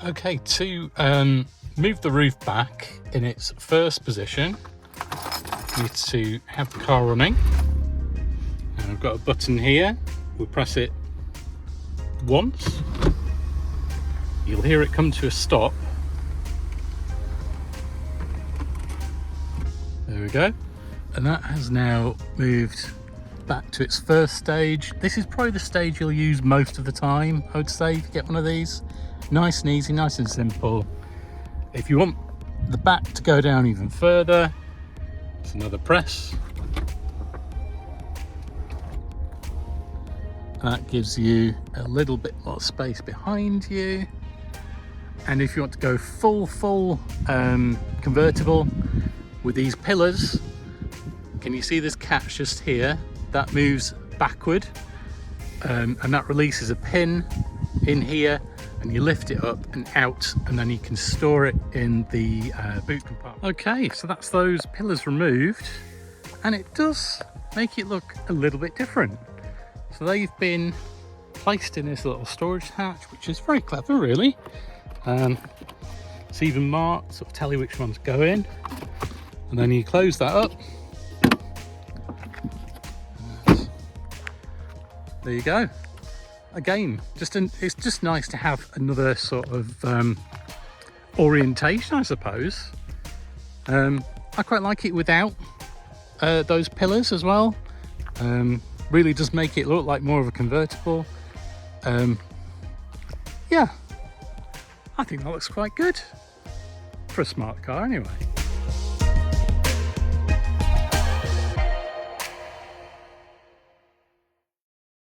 Okay, to move the roof back in its first position, you need to have the car running. And I've got a button here. We'll press it once. You'll hear it come to a stop. There we go. And that has now moved back to its first stage. This is probably the stage you'll use most of the time, I would say, if you get one of these. Nice and easy, nice and simple. If you want the back to go down even further, it's another press. That gives you a little bit more space behind you. And if you want to go full convertible with these pillars, can you see this catch just here? That moves backward, and that releases a pin in here, and you lift it up and out, and then you can store it in the boot compartment. Okay, so that's those pillars removed, and it does make it look a little bit different. So they've been placed in this little storage hatch, which is very clever, really. It's even marked, sort of tell you which ones go in, and then you close that up. There you go. Again, it's just nice to have another sort of orientation, I suppose. I quite like it without those pillars as well. Really does make it look like more of a convertible. Yeah, I think that looks quite good for a smart car anyway.